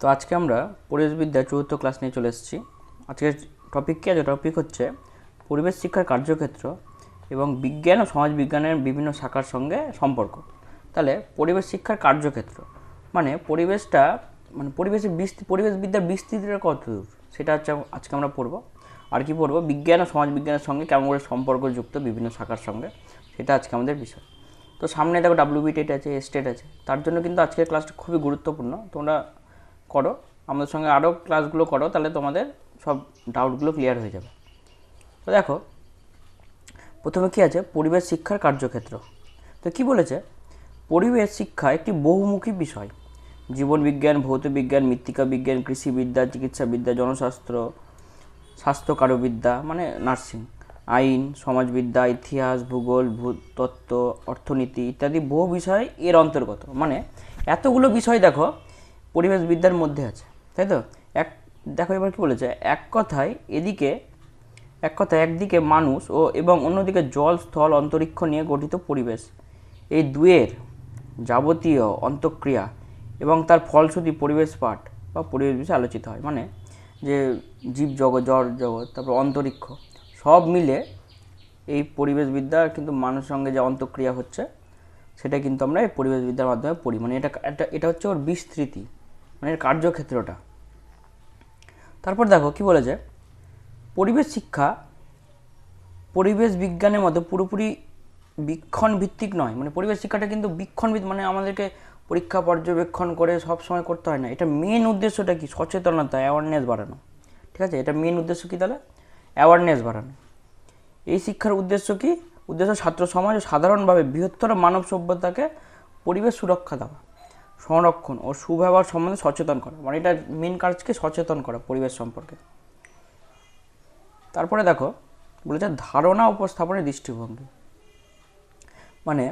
তো আজকে আমরা পরিবেশবিদ্যার চতুর্থ ক্লাস নিয়ে চলে এসেছি। আজকের টপিক কি আছে? টপিক হচ্ছে পরিবেশ শিক্ষার কার্যক্ষেত্র এবং বিজ্ঞান ও সমাজবিজ্ঞানের বিভিন্ন শাখার সঙ্গে সম্পর্ক। তাহলে পরিবেশ শিক্ষার কার্যক্ষেত্র মানে পরিবেশটা পরিবেশবিদ্যার বিস্তৃতিটা কত দূর সেটা হচ্ছে আজকে আমরা পড়ব। আর কি পড়ব? বিজ্ঞান ও সমাজবিজ্ঞানের সঙ্গে কেমন করে সম্পর্কযুক্ত বিভিন্ন শাখার সঙ্গে, সেটা আজকে আমাদের বিষয়। তো সামনে দেখো WBTET আছে, স্টেট আছে, তার জন্য কিন্তু আজকের ক্লাসটা খুবই গুরুত্বপূর্ণ। তোমরা করো, আমাদের সঙ্গে আরও ক্লাসগুলো করো, তাহলে তোমাদের সব ডাউটগুলো ক্লিয়ার হয়ে যাবে। তো দেখো, প্রথমে কী আছে? পরিবেশ শিক্ষার কার্যক্ষেত্র। তো কি বলেছে? পরিবেশ শিক্ষা একটি বহুমুখী বিষয়। জীবনবিজ্ঞান, ভৌতবিজ্ঞান, মৃত্তিকা বিজ্ঞান, কৃষিবিদ্যা, চিকিৎসাবিদ্যা, জনশাস্ত্র, স্বাস্থ্যকারবিদ্যা মানে নার্সিং, আইন, সমাজবিদ্যা, ইতিহাস, ভূগোল, ভূতত্ত্ব, অর্থনীতি ইত্যাদি বহু বিষয় এর অন্তর্গত। মানে এতগুলো বিষয় দেখো পরিবেশবিদ্যার মধ্যে আছে, তাই তো? দেখো এবার কি বলেছে? একদিকে মানুষ এবং অন্যদিকে জল, স্থল, অন্তরিক্ষ নিয়ে গঠিত পরিবেশ, এই দুয়ের যাবতীয় অন্তঃক্রিয়া এবং তার ফলশ্রুতি পরিবেশ পাঠ বা পরিবেশ বিষয়ে আলোচিত হয়। মানে যে জীবজগৎ, জড় জগৎ, তারপর অন্তরিক্ষ সব মিলে এই পরিবেশবিদ্যার কিন্তু মানুষের সঙ্গে যে অন্তঃক্রিয়া হচ্ছে সেটা কিন্তু আমরা এই পরিবেশবিদ্যার মাধ্যমে পড়ি। মানে এটা হচ্ছে ওর বিস্তৃতি, মানে এর কার্যক্ষেত্রটা। তারপর দেখো কি বলেছে? পরিবেশ শিক্ষা পরিবেশ বিজ্ঞানের মতো পুরোপুরি বীক্ষণ ভিত্তিক নয়। মানে পরিবেশ শিক্ষাটা কিন্তু বীক্ষণ ভিত্তিক, মানে আমাদেরকে পরীক্ষা পর্যবেক্ষণ করে সব সময় করতে হয় না। এটা মেন উদ্দেশ্যটা কি? সচেতনতা, অ্যাওয়ারনেস বাড়ানো। ঠিক আছে, এটা মেন উদ্দেশ্য কী তাহলে? অ্যাওয়ারনেস বাড়ানো। এই শিক্ষার উদ্দেশ্য কি? উদ্দেশ্য ছাত্র সমাজ ও সাধারণভাবে বৃহত্তর মানব সভ্যতাকে পরিবেশ সুরক্ষা দেওয়া, সংরক্ষণ ও সুব্যবহার সম্বন্ধে সচেতন করা। মানে এটা মেন কাজকে সচেতন করা পরিবেশ সম্পর্কে। তারপরে দেখো বলেছে ধারণা উপস্থাপনের দৃষ্টিভঙ্গি। মানে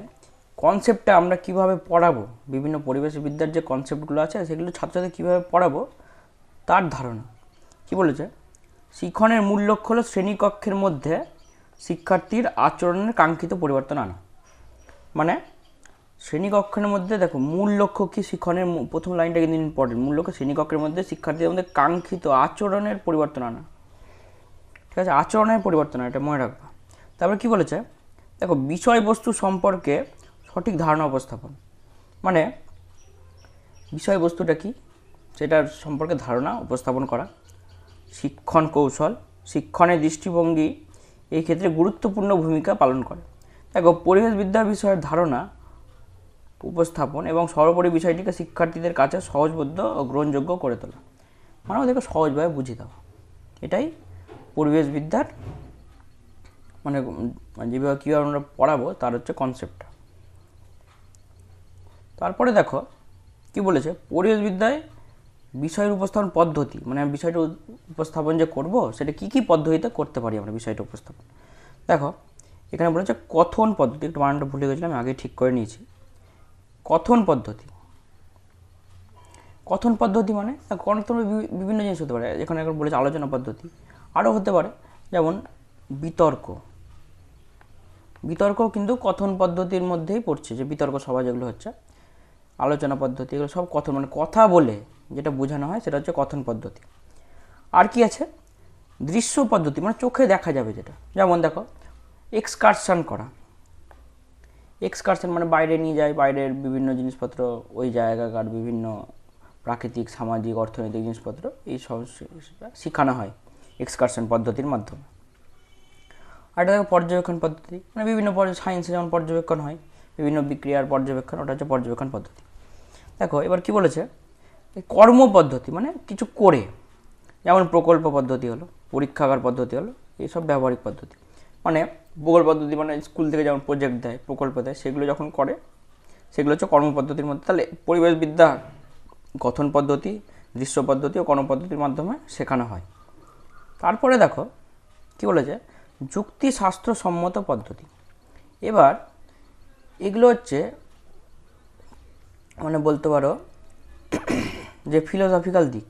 কনসেপ্টটা আমরা কিভাবে পড়াবো, বিভিন্ন পরিবেশবিদ্যার যে কনসেপ্টগুলো আছে সেগুলো ছাত্রদের কীভাবে পড়াবো তার ধারণা। কি বলেছে? শিক্ষণের মূল লক্ষ্য হলো শ্রেণীকক্ষের মধ্যে শিক্ষার্থীর আচরণের কাঙ্ক্ষিত পরিবর্তন আনা। মানে শ্রেণীকক্ষের মধ্যে দেখো মূল লক্ষ্য কি? শিক্ষণের প্রথম লাইনটা কিন্তু ইম্পর্টেন্ট। মূল লক্ষ্য শ্রেণীকক্ষের মধ্যে শিক্ষার্থীদের মধ্যে কাঙ্ক্ষিত আচরণের পরিবর্তন আনা। ঠিক আছে, আচরণের পরিবর্তন, এটা মনে রাখবা। তারপরে কি বলেছে? দেখো বিষয়বস্তু সম্পর্কে সঠিক ধারণা উপস্থাপন। মানে বিষয়বস্তুটা কি সেটার সম্পর্কে ধারণা উপস্থাপন করা। শিক্ষণ কৌশল, শিক্ষণের দৃষ্টিভঙ্গি এই ক্ষেত্রে গুরুত্বপূর্ণ ভূমিকা পালন করে। দেখো পরিবেশবিদ্যা বিষয়ের ধারণা উপস্থাপন এবং সর্বোপরি বিষয়টিকে শিক্ষার্থীদের কাছে সহজবোধ্য ও গ্রহণযোগ্য করে তোলা, মানে ওদেরকে সহজভাবে বুঝিয়ে দেওয়া। এটাই পরিবেশবিদ্যার মানে যেভাবে কীভাবে আমরা পড়াবো তার হচ্ছে কনসেপ্টটা। তারপরে দেখো কি বলেছে? পরিবেশবিদ্যায় বিষয়ের উপস্থাপন পদ্ধতি, মানে বিষয়টা উপস্থাপন যে করব সেটা কী কী পদ্ধতিতে করতে পারি আমরা বিষয়টা উপস্থাপন। দেখো এখানে বলেছে কথন পদ্ধতি, একটু বানানটা ভুলে গেছিলাম, আমি আগে ঠিক করে নিয়েছি। কথন পদ্ধতি, কথন পদ্ধতি মানে তোমরা বিভিন্ন জিনিস হতে পারে। এখানে এখন বলেছে আলোচনা পদ্ধতি, আরও হতে পারে যেমন বিতর্ক। বিতর্ক কিন্তু কথন পদ্ধতির মধ্যেই পড়ছে, যে বিতর্ক সভা যেগুলো হচ্ছে, আলোচনা পদ্ধতি, এগুলো সব কথন, মানে কথা বলে যেটা বোঝানো হয় সেটা হচ্ছে কথন পদ্ধতি। আর কি আছে? দৃশ্য পদ্ধতি, মানে চোখে দেখা যাবে যেটা। যেমন দেখো এক্সকারশন করা। এক্সকারশন মানে বাইরে নিয়ে যায়, বাইরের বিভিন্ন জিনিসপত্র, ওই জায়গাকার বিভিন্ন প্রাকৃতিক, সামাজিক, অর্থনৈতিক জিনিসপত্র এই সব শেখানো হয় এক্সকারশন পদ্ধতির মাধ্যমে। আর এটা দেখো পর্যবেক্ষণ পদ্ধতি, মানে বিভিন্ন সায়েন্সে যেমন পর্যবেক্ষণ হয়, বিভিন্ন বিক্রিয়ার পর্যবেক্ষণ, ওটা হচ্ছে পর্যবেক্ষণ পদ্ধতি। দেখো এবার কি বলেছে? কর্ম পদ্ধতি, মানে কিছু করে, যেমন প্রকল্প পদ্ধতি হলো, পরীক্ষাগার পদ্ধতি হলো, এইসব ব্যবহারিক পদ্ধতি। মানে প্রকল্প পদ্ধতি মানে স্কুল থেকে যেমন প্রজেক্ট দেয়, প্রকল্প দেয়, সেগুলো যখন করে সেগুলো হচ্ছে কর্মপদ্ধতির মধ্যে। তাহলে পরিবেশবিদ্যা গঠন পদ্ধতি, দৃশ্য পদ্ধতি ও কর্মপদ্ধতির মাধ্যমে শেখানো হয়। তারপরে দেখো কি বলেছে? যুক্তিশাস্ত্রসম্মত পদ্ধতি। এবার এগুলো হচ্ছে মানে বলতে পারো যে ফিলোসফিক্যাল দিক,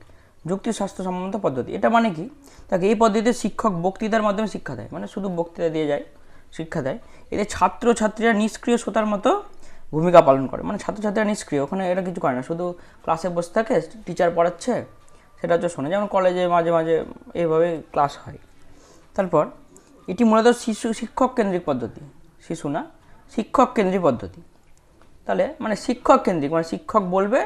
যুক্তিশাস্ত্রসম্মত পদ্ধতি। এটা মানে কি? তাকে এই পদ্ধতিতে শিক্ষক বক্তৃতার মাধ্যমে শিক্ষা দেয়, মানে শুধু বক্তৃতা দিয়ে যায়, শিক্ষা দেয়। এতে ছাত্রছাত্রীরা নিষ্ক্রিয় শ্রোতার মতো ভূমিকা পালন করে, মানে ছাত্রছাত্রীরা নিষ্ক্রিয়, ওখানে এটা কিছু করে না, শুধু ক্লাসে বসে থাকে, টিচার পড়াচ্ছে সেটা হচ্ছে শোনে, যেমন কলেজে মাঝে মাঝে এইভাবে ক্লাস হয়। তারপর এটি মূলত শিক্ষক কেন্দ্রিক পদ্ধতি, শিশু না, শিক্ষক কেন্দ্রিক পদ্ধতি। তাহলে মানে শিক্ষক কেন্দ্রিক, মানে শিক্ষক বলবে,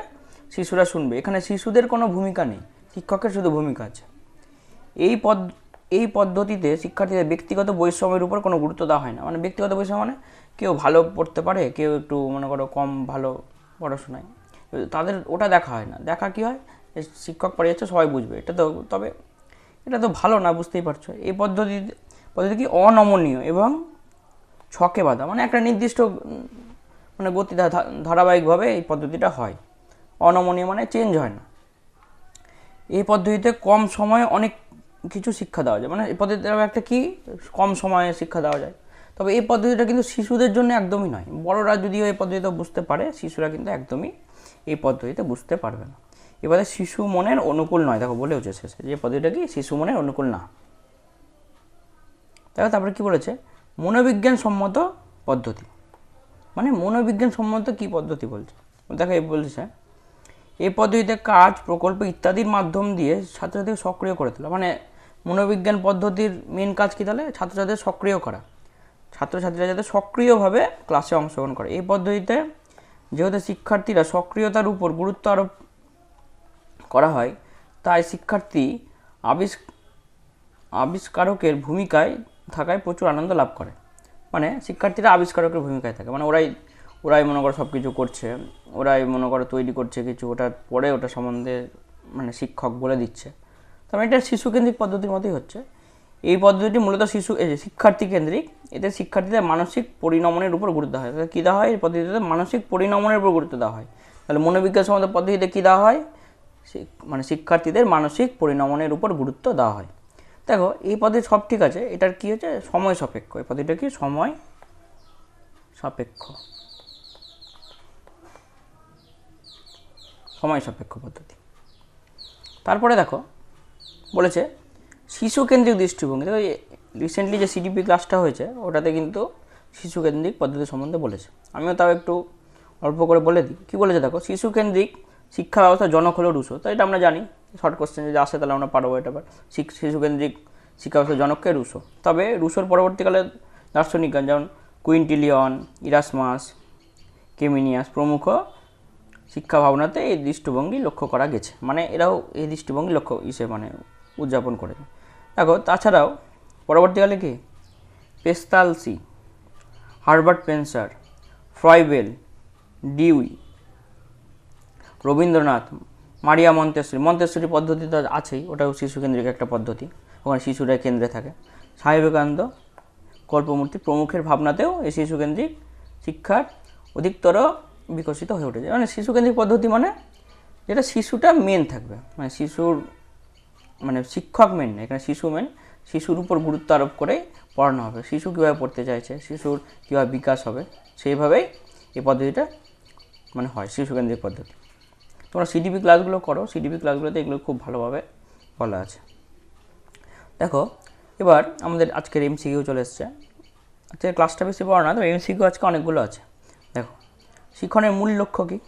শিশুরা শুনবে, এখানে শিশুদের কোনো ভূমিকা নেই, শিক্ষকের শুধু ভূমিকা আছে। এই পদ্ধতিতে শিক্ষার্থীদের ব্যক্তিগত বৈষম্যের উপর কোনো গুরুত্ব দেওয়া হয় না, মানে ব্যক্তিগত বৈষম্য মানে কেউ ভালো পড়তে পারে, কেউ একটু মনে করো কম ভালো পড়াশোনায়, তাদের ওটা দেখা হয় না। দেখা কী হয়, শিক্ষক পড়িয়েছে সবাই বুঝবে, এটা তো, তবে এটা তো ভালো না, বুঝতেই পারছো। এই পদ্ধতি কি অনমনীয় এবং ছকে বাঁধা, মানে একটা নির্দিষ্ট মানে গতি ধারাবাহিকভাবে এই পদ্ধতিটা হয়। অনমনীয় মানে চেঞ্জ হয় না। এই পদ্ধতিতে কম সময়ে অনেক কিছু শিক্ষা দেওয়া যায়, মানে এই পদ্ধতিতে একটা কি কম সময়ে শিক্ষা দেওয়া যায়। তবে এই পদ্ধতিটা কিন্তু শিশুদের জন্য একদমই নয়, বড়রা যদিও এই পদ্ধতিতে বুঝতে পারে, শিশুরা কিন্তু একদমই এই পদ্ধতিতে বুঝতে পারবে না। এবারে শিশু মনের অনুকূল নয়, দেখো বলেওছে শেষে যে পদ্ধতিটা কি শিশু মনের অনুকূল না। দেখো তারপরে কি বলেছে, মনোবিজ্ঞান সম্মত পদ্ধতি, মানে মনোবিজ্ঞান সম্মত কি পদ্ধতি বলছে, দেখো এই বলছে এই পদ্ধতিতে কাজ, প্রকল্প ইত্যাদির মাধ্যম দিয়ে ছাত্রছাত্রীকে সক্রিয় করে তোলা, মানে মনোবিজ্ঞান পদ্ধতির মেন কাজ কী, তাহলে ছাত্রছাত্রীদের সক্রিয় করা, ছাত্রছাত্রীরা যাতে সক্রিয়ভাবে ক্লাসে অংশগ্রহণ করে। এই পদ্ধতিতে যেহেতু শিক্ষার্থীরা সক্রিয়তার উপর গুরুত্ব আরোপ করা হয়, তাই শিক্ষার্থী আবিষ্কারকের ভূমিকায় থাকায় প্রচুর আনন্দ লাভ করে, মানে শিক্ষার্থীরা আবিষ্কারকের ভূমিকায় থাকে, মানে ওরাই মনে করো সব কিছু করছে, ওরাই মনে করো তৈরি করছে কিছু, ওটার পরে ওটা সম্বন্ধে মানে শিক্ষক বলে দিচ্ছে। তবে এটা শিশুকেন্দ্রিক পদ্ধতির মতোই হচ্ছে। এই পদ্ধতিটি মূলত শিক্ষার্থী কেন্দ্রিক, এতে শিক্ষার্থীদের মানসিক পরিণমনের উপর গুরুত্ব হয়। তাহলে কী দেওয়া হয় এই পদ্ধতিতে, মানসিক পরিণমনের উপর গুরুত্ব দেওয়া হয়। তাহলে মনোবিজ্ঞান সম্বন্ধে পদ্ধতিতে কী দেওয়া হয়, মানে শিক্ষার্থীদের মানসিক পরিণমনের উপর গুরুত্ব দেওয়া হয়। দেখো এই পদ্ধতি সব ঠিক আছে, এটার কী হচ্ছে সময় সাপেক্ষ, এই পদ্ধতিটা কি সময় সাপেক্ষ, সময় সাপেক্ষ পদ্ধতি। তারপরে দেখো বলেছে শিশুকেন্দ্রিক দৃষ্টিভঙ্গি, দেখো রিসেন্টলি যে সিডিপি ক্লাসটা হয়েছে ওটাতে কিন্তু শিশুকেন্দ্রিক পদ্ধতি সম্বন্ধে বলেছে, আমিও তাও একটু অল্প করে বলে দিই। কী বলেছে দেখো, শিশুকেন্দ্রিক শিক্ষা ব্যবস্থা জনক হলো রুশো, তো এটা আমরা জানি, শর্ট কোশ্চেন যদি আসে তাহলে আমরা পারবো এটা। শিশুকেন্দ্রিক শিক্ষা ব্যবস্থা জনককে রুশো, তবে রুশোর পরবর্তীকালে দার্শনিকগণ যেমন কুইন্টিলিয়ন, ইরাসমাস, কেমিনিয়াস প্রমুখ শিক্ষা ভাবনাতে এই দৃষ্টিভঙ্গি লক্ষ্য করা গেছে, মানে এরাও এই দৃষ্টিভঙ্গি মানে উদযাপন করেছে। দেখো তাছাড়াও পরবর্তীকালে কি Pestalozzi, Herbert Spencer, Froebel, Dewey, Rabindranath, Maria Montessori পদ্ধতি তো আছেই, ওটাও শিশুকেন্দ্রিক একটা পদ্ধতি, ওখানে শিশুরা কেন্দ্রে থাকে। স্বামী বিবেকানন্দ, কল্পমূর্তি প্রমুখের ভাবনাতেও এই শিশুকেন্দ্রিক শিক্ষার অধিকতর বিকশিত হয়ে উঠেছে। মানে শিশুকেন্দ্রিক পদ্ধতি মানে যেটা শিশুটা মেন থাকবে, মানে মানে শিক্ষক মেন না, এখানে শিশু মেন, শিশুর উপর গুরুত্ব আরোপ করে পড়ানো হবে, শিশু কীভাবে পড়তে চাইছে, শিশুর কীভাবে বিকাশ হবে, সেইভাবেই এই পদ্ধতিটা মানে হয় শিশুকেন্দ্রিক পদ্ধতি। তোমরা সিডিপি ক্লাসগুলো করো, সিডিপি ক্লাসগুলোতে এগুলো খুব ভালোভাবে বলা আছে। দেখো এবার আমাদের আজকের এমসিকিউ চলে এসছে, আজকের ক্লাসটা বেশি বড় না, তো এমসিকিউ আজকে অনেকগুলো আছে। দেখো শিক্ষণের মূল লক্ষ্য কী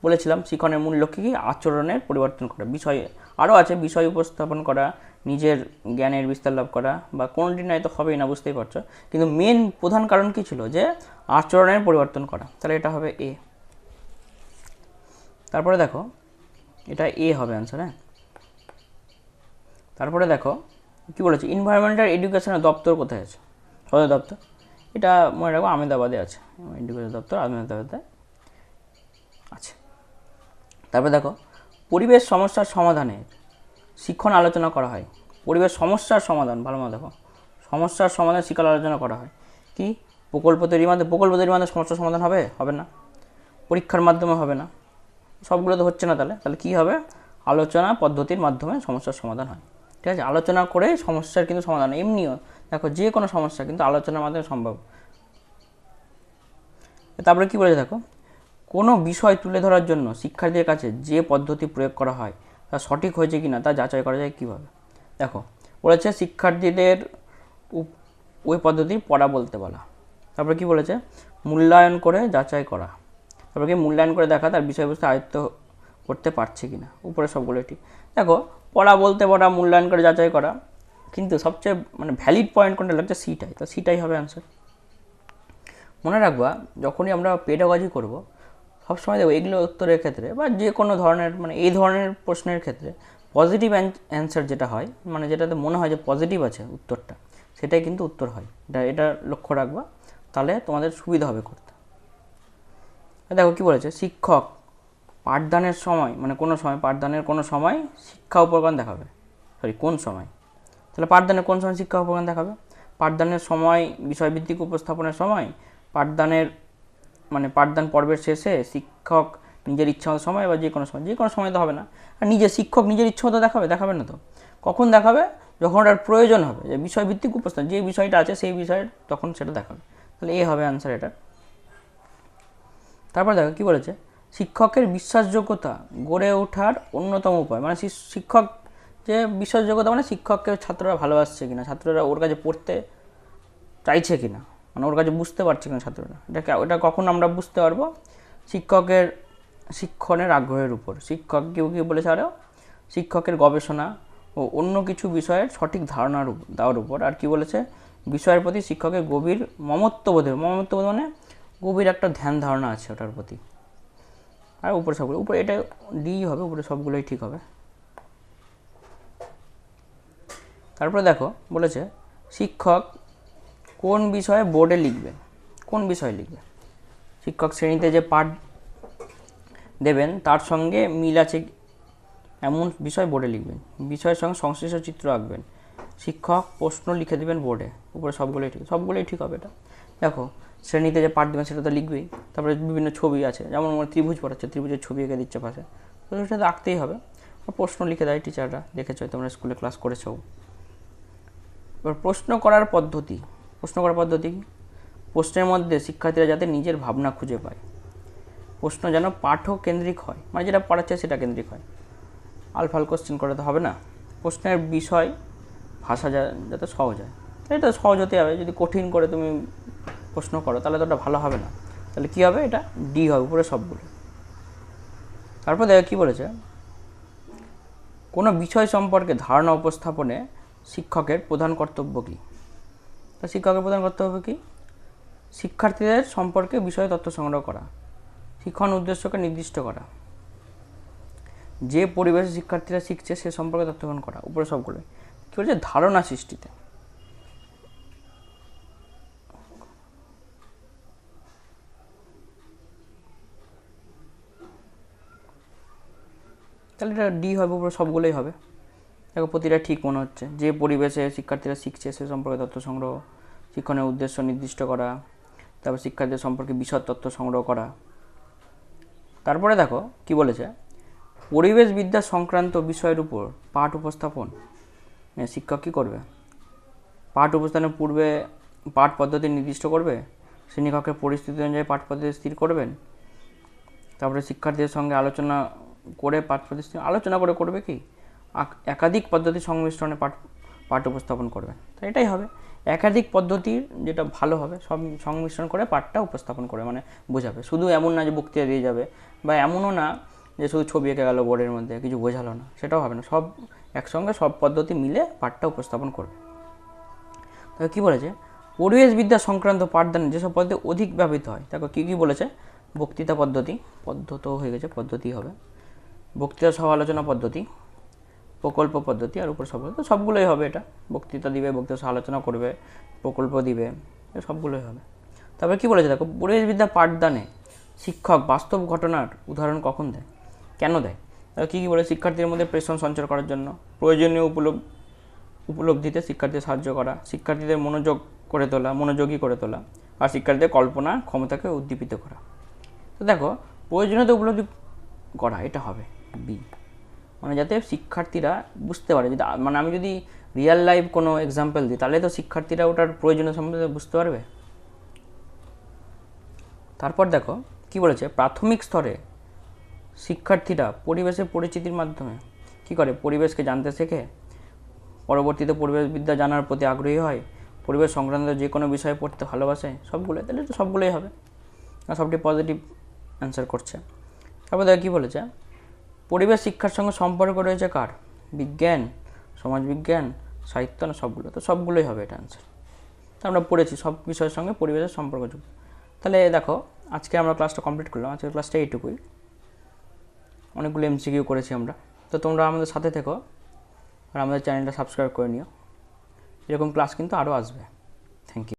বলেছিলাম, শিক্ষণের মূল লক্ষ্য কী, আচরণের পরিবর্তন করা, বিষয়ে আরও আছে, বিষয় উপস্থাপন করা, নিজের জ্ঞানের বিস্তার লাভ করা, বা কোনোটি নয় তো হবেই না, বুঝতেই পারছো। কিন্তু মেন প্রধান কারণ কী ছিল, যে আচরণের পরিবর্তন করা, তাহলে এটা হবে এ। তারপরে দেখো এটা এ হবে অ্যান্সার, হ্যাঁ। তারপরে দেখো কী বলেছে, এনভায়রনমেন্টাল এডুকেশনের দপ্তর কোথায় আছে, সদর দপ্তর, এটা মনে রাখবো আহমেদাবাদে আছে, এডুকেশন দপ্তর আহমেদাবাদে আছে। তারপরে দেখো পরিবেশ সমস্যার সমাধানে শিক্ষণ আলোচনা করা হয়, পরিবেশ সমস্যার সমাধান, ভালো মতো দেখো, সমস্যার সমাধানে শিক্ষণ আলোচনা করা হয়। কি প্রকল্প তৈরির মাধ্যমে সমস্যার সমাধান হবে না, পরীক্ষার মাধ্যমে হবে না, সবগুলো তো হচ্ছে না, তাহলে কী হবে, আলোচনা পদ্ধতির মাধ্যমে সমস্যার সমাধান হয়। ঠিক আছে, আলোচনা করে সমস্যার কিন্তু সমাধান, এমনিও দেখো যে কোনো সমস্যা কিন্তু আলোচনার মাধ্যমে সম্ভব। তারপরে কী বলেছে দেখো, কোনো বিষয় তুলে ধরার জন্য শিক্ষার্থীদের কাছে যে পদ্ধতি প্রয়োগ করা হয় তা সঠিক হয়েছে কি না তা যাচাই করা যায় কীভাবে। দেখো বলেছে শিক্ষার্থীদের ওই পদ্ধতি পড়া বলতে বলা, তারপরে কি বলেছে, মূল্যায়ন করে যাচাই করা, তারপর কি মূল্যায়ন করে দেখা তার বিষয়বস্তু আয়ত্ত করতে পারছে কিনা, উপরে সবগুলোই ঠিক। দেখো পড়া বলতে পড়া, মূল্যায়ন করে যাচাই করা, কিন্তু সবচেয়ে মানে ভ্যালিড পয়েন্ট কোনটা লাগছে, সিটাই, তো সিটাই হবে অ্যান্সার। মনে রাখবা যখনই আমরা পেডাগজি করব সবসময় দেখো এগুলো উত্তরের ক্ষেত্রে বা যে কোনো ধরনের মানে এই ধরনের প্রশ্নের ক্ষেত্রে পজিটিভ অ্যান্সার যেটা হয়, মানে যেটাতে মনে হয় যে পজিটিভ আছে উত্তরটা, সেটাই কিন্তু উত্তর হয়। এটা লক্ষ্য রাখবা, তাহলে তোমাদের সুবিধা হবে করতে। দেখো কি বলেছে, শিক্ষক পাঠদানের সময় মানে কোনো সময় পাঠদানের কোনো সময় শিক্ষা উপকরণ দেখাবে, কোন সময়, তাহলে পাঠদানের কোন সময় শিক্ষা উপকরণ দেখাবে, পাঠদানের সময় বিষয়ভিত্তিক উপস্থাপনের সময়, পাঠদানের মানে পাঠদান পর্বের শেষে, শিক্ষক নিজের ইচ্ছামতো সময়, বা যে কোনো সময় তো হবে না। আর শিক্ষক নিজের ইচ্ছামতো দেখাবে না তো, কখন দেখাবে, যখন ওটার প্রয়োজন হবে, যে বিষয়ভিত্তিক উপস্থাপন যে বিষয়টা আছে সেই বিষয়ে তখন সেটা দেখাবে, তাহলে এই হবে অ্যান্সার এটা। তারপর দেখো কী বলেছে, শিক্ষকের বিশ্বাসযোগ্যতা গড়ে ওঠার অন্যতম উপায়, মানে শিক্ষক যে বিশ্বাসযোগ্যতা মানে শিক্ষককে ছাত্ররা ভালোবাসছে কিনা, ছাত্ররা ওর কাছে পড়তে চাইছে কিনা, মানে ওর কাছে বুঝতে পারছে কিনা ছাত্ররা, ওটা কখন আমরা বুঝতে পারবো, শিক্ষকের শিক্ষণের আগ্রহের উপর, শিক্ষক কেউ বলেছে আরও শিক্ষকের গবেষণা ও অন্য কিছু বিষয়ের সঠিক ধারণার দেওয়ার উপর, আর কি বলেছে, বিষয়ের প্রতি শিক্ষকের গভীর মমত্ববোধ মানে গভীর একটা ধ্যান ধারণা আছে ওটার প্রতি। আর উপরে সবগুলো, উপরে এটা ডি হবে, উপরে সবগুলোই ঠিক হবে। তারপরে দেখো বলেছে শিক্ষক কোন বিষয়ে বোর্ডে লিখবেন, কোন বিষয়ে লিখবে, শিক্ষক শ্রেণীতে যে পাঠ দেবেন তার সঙ্গে মিল আছে এমন বিষয় বোর্ডে লিখবেন, বিষয়ের সঙ্গে সংশ্লিষ্ট চিত্র আঁকবেন, শিক্ষক প্রশ্ন লিখে দেবেন বোর্ডে, উপরে সবগুলোই ঠিক হবে। এটা দেখো শ্রেণীতে যে পাঠ দেবেন সেটা তো লিখবেই, তারপরে বিভিন্ন ছবি আছে, যেমন ত্রিভুজ পড়াচ্ছে, ত্রিভুজের ছবি এঁকে দিচ্ছে পাশে, তো সেটা তো আঁকতেই হবে। প্রশ্ন লিখে দেয় টিচাররা, দেখেছো তোমরা স্কুলে ক্লাস করেছো। এবার প্রশ্ন করার পদ্ধতি প্রশ্নের মধ্যে শিক্ষার্থীরা যাতে নিজের ভাবনা খুঁজে পায়, প্রশ্ন যেন পাঠক কেন্দ্রিক হয়, মানে যেটা পড়াচ্ছে সেটা কেন্দ্রিক হয়, আলফাল কোশ্চেন করাতে হবে না, প্রশ্নের বিষয় ভাষা যাতে সহজ হয়, এটা সহজ হতে হবে, যদি কঠিন করে তুমি প্রশ্ন করো তাহলে তো ওটা ভালো হবে না, তাহলে কী হবে, এটা ডি হবে উপরে সবগুলো। তারপর দেখো কী বলেছে, কোনো বিষয় সম্পর্কে ধারণা উপস্থাপনে শিক্ষকের প্রধান কর্তব্য কী, তা শিক্ষকের প্রধান কর্তব্য কী, শিক্ষার্থীদের সম্পর্কে বিষয় তথ্য সংগ্রহ করা, শিক্ষণ উদ্দেশ্যকে নির্দিষ্ট করা, যে পরিবেশে শিক্ষার্থীরা শিখছে সে সম্পর্কে তথ্যগ্রহণ করা, উপরে সবগুলো কী বলছে, ধারণা সৃষ্টিতে। তাহলে এটা ডি হবে, উপরে সবগুলোই হবে। দেখো প্রতিটা ঠিক মনে হচ্ছে, যে পরিবেশে শিক্ষার্থীরা শিখছে সে সম্পর্কে তথ্য সংগ্রহ, শিক্ষণের উদ্দেশ্য নির্দিষ্ট করা, তারপর শিক্ষার্থীদের সম্পর্কে বিশদ তথ্য সংগ্রহ করা। তারপরে দেখো কি বলেছে, পরিবেশবিদ্যা সংক্রান্ত বিষয়ের উপর পাঠ উপস্থাপন শিক্ষক কী করবে, পাঠ উপস্থাপনের পূর্বে পাঠ পদ্ধতি নির্দিষ্ট করবে, শ্রেণীকক্ষের পরিস্থিতি অনুযায়ী পাঠ পদ্ধতি স্থির করবেন, তারপরে শিক্ষার্থীদের সঙ্গে আলোচনা করে পাঠ পদ্ধতি করবে কি, একাধিক পদ্ধতি সংমিশ্রণে পাঠ উপস্থাপন করবে, তো এটাই হবে একাধিক পদ্ধতির যেটা ভালো হবে, সব সংমিশ্রণ করে পাঠটা উপস্থাপন করে মানে বোঝাবে, শুধু এমন না যে বক্তৃতা দিয়ে যাবে, বা এমনও না যে শুধু ছবি এঁকে গেল বোর্ডের মধ্যে কিছু বোঝালো না, সেটাও হবে না, সব একসঙ্গে সব পদ্ধতি মিলে পাঠটা উপস্থাপন করবে। তবে কী বলেছে, পরিবেশবিদ্যা সংক্রান্ত পাঠদানে যেসব পদ্ধতি অধিক ব্যবহৃত হয়, দেখো কী বলেছে, বক্তৃতা পদ্ধতি হয়ে গেছে, পদ্ধতি হবে, বক্তৃতা সহ আলোচনা পদ্ধতি, প্রকল্প পদ্ধতি, আর উপর সবগুলোই হবে, এটা বক্তৃতা দিবে, বক্তৃতা সহ আলোচনা করবে, প্রকল্প দিবে, সবগুলোই হবে। তারপরে কী বলেছে দেখো, পরিবেশবিদ্যা পাঠদানে শিক্ষক বাস্তব ঘটনার উদাহরণ কখন দেয়, কেন দেয়, কী বলে, শিক্ষার্থীদের মধ্যে প্রেষণ সঞ্চার করার জন্য, প্রয়োজনীয় উপলব্ধিতে শিক্ষার্থীদের সাহায্য করা, শিক্ষার্থীদের মনোযোগী করে তোলা, আর শিক্ষার্থীদের কল্পনা ক্ষমতাকে উদ্দীপিত করা। তো দেখো প্রয়োজনীয়তা উপলব্ধি করা, এটা হবে বি, মানে যাতে শিক্ষার্থীরা বুঝতে পারে, যদি মানে আমি যদি রিয়েল লাইফ কোনো এক্সাম্পল দিই তাহলে তো শিক্ষার্থীরা ওটার প্রয়োজনীয় সম্বন্ধে বুঝতে পারবে। তারপর দেখো কি বলেছে, প্রাথমিক স্তরে শিক্ষার্থীরা পরিবেশের পরিচিতির মাধ্যমে কী করে, পরিবেশকে জানতে শেখে, পরবর্তীতে পরিবেশবিদ্যা জানার প্রতি আগ্রহী হয়, পরিবেশ সংক্রান্ত যে কোনো বিষয়ে পড়তে ভালোবাসে, সবগুলো, তাহলে তো সবগুলোই হবে, সবটি পজিটিভ অ্যান্সার করছে। তারপর দেখো কী বলেছে, পরিবেশ শিক্ষার সঙ্গে সম্পর্ক রয়েছে কার? বিজ্ঞান, সমাজবিজ্ঞান, সাহিত্য না সবগুলো? তো সবগুলোই হবে এটা অ্যান্সার। তো আমরা পড়েছি সব বিষয়ের সঙ্গে পরিবেশের সম্পর্কযুক্ত। তাহলে দেখো আজকে আমরা ক্লাসটা কমপ্লিট করলাম। আজকের ক্লাসটা এইটুকুই। অনেকগুলো এমসিকিউ করেছি আমরা। তো তোমরা আমাদের সাথে থেকো আর আমাদের চ্যানেলটা সাবস্ক্রাইব করে নিও। এরকম ক্লাস কিন্তু আরও আসবে। Thank you.